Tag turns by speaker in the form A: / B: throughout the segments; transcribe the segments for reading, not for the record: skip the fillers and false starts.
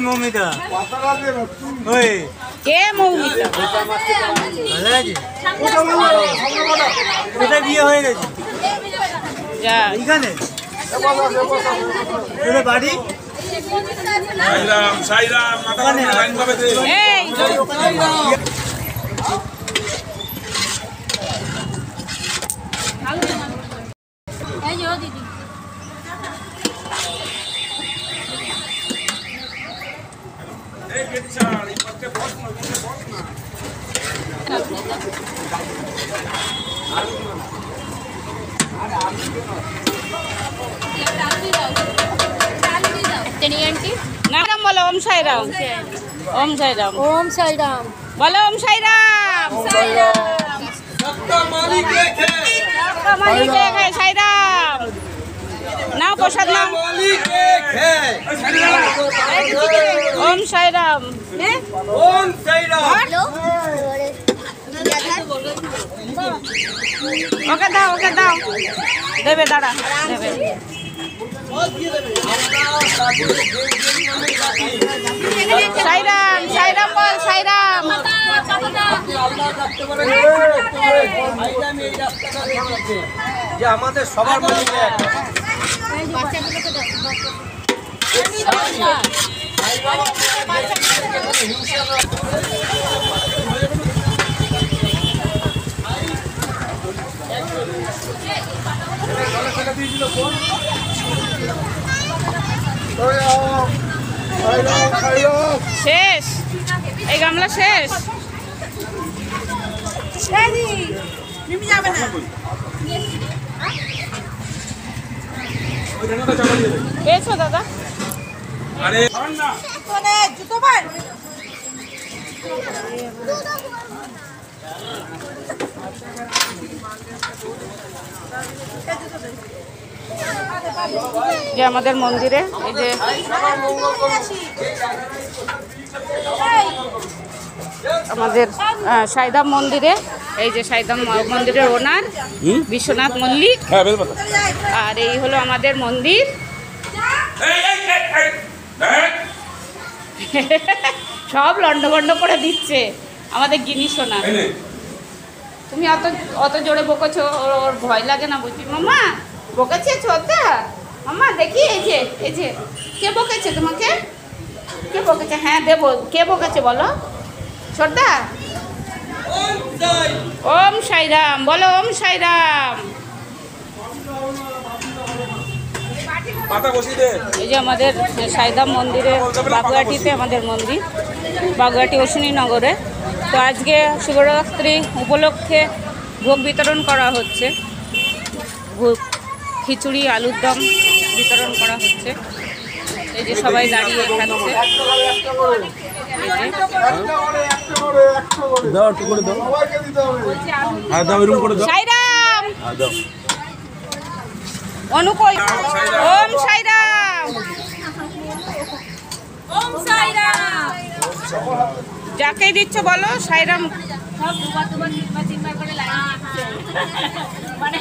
A: মৌমিতা ওই কে মৌমিতা ভালো আছে কোথায় বিয়ে হয়ে গেছে যা এখানে তোদের বাড়ি সাইরাম সাইরাম মাথা লাইন ভাবে দে এই এই যো দিদি এই গেট ছাড় এই পথে বস না नाम बोलो ओम साई राम ओम साई राम ओम साई राम बोलो ओम साई राम सबका मालिक एक है साई राम ना प्रसाद नाम मालिक एक है ओम साई राम ओम साई राम ओके दाओ देवे दादा देवे साईराम साईराम बोल साईराम যে আমাদের সবার মালিক এক শেষ এই গামলা শেষ পেয়েছো দাদা আরে জুতো ভাই যে আমাদের মন্দিরে এই যে আমাদের সাইদাম মন্দিরে এই যে সাইদাম মন্দিরের ওনার বিশ্বনাথ মল্লিক আর এই হলো আমাদের মন্দির সব লন্ডভন্ড করে দিচ্ছে আমাদের গিনি সোনা তুমি অত জোরে বকেছো ওর ভয় লাগে না বুঝি মামা বকেছে ছোটটা মামা দেখি এই যে কে বকেছে তোমাকে কে বকেছে হ্যাঁ দেবো কে বকেছে বলো ছোটদা ওম সাইরাম বলো ওম সাইরাম এই যে আমাদের সাইদাম মন্দিরে বাগুয়াটিতে আমাদের মন্দির বাগুয়াটি অশ্বিনী নগরে তো আজকে শিবরাত্রি উপলক্ষে ভোগ বিতরণ করা হচ্ছে ভোগ খিচুড়ি আলুর দম বিতরণ করা হচ্ছে এই যে সবাই দাঁড়িয়ে খাচ্ছে সাইরাম অনুকূল ওম সাইরাম ওম সাইরাম যাকে দিচ্ছ বলো সাইরাম সব দুবার তিনবার করে লাইন মানে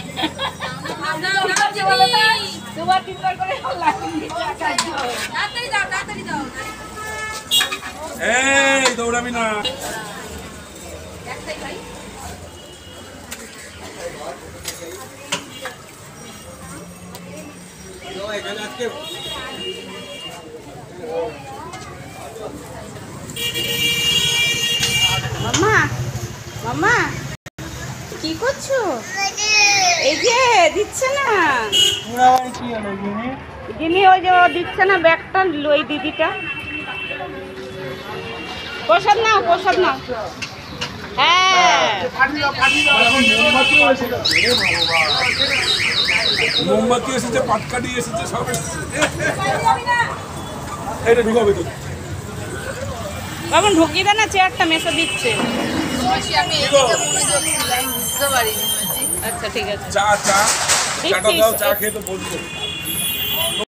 A: দুবার তিনবার করে লাইন তাড়াতাড়ি দাও এই দৌড়াবি না একটাই ভাই মামা মামা কি করছো এই যে দিচ্ছে না গিনি ওই যে দিচ্ছে না ব্যাগটা ওই দিদিটা প্রসাদ নাও হ্যাঁ
B: মোমবাতি এসেছে, পাটকাঠি এসেছে, সব এসেছে। এটা ঢুকাবে তো।
A: বাবা ঢুকিয়ে দেয় না, চেয়ারটা মেসে দিচ্ছে।
C: আমি এদিকে মনোযোগ দিলাম, বুঝতে পারিনি।
A: আচ্ছা ঠিক আছে,
B: চা চা চাটা
A: দিচ্ছিস?
B: দাও, চা খেয়ে তো বলবো।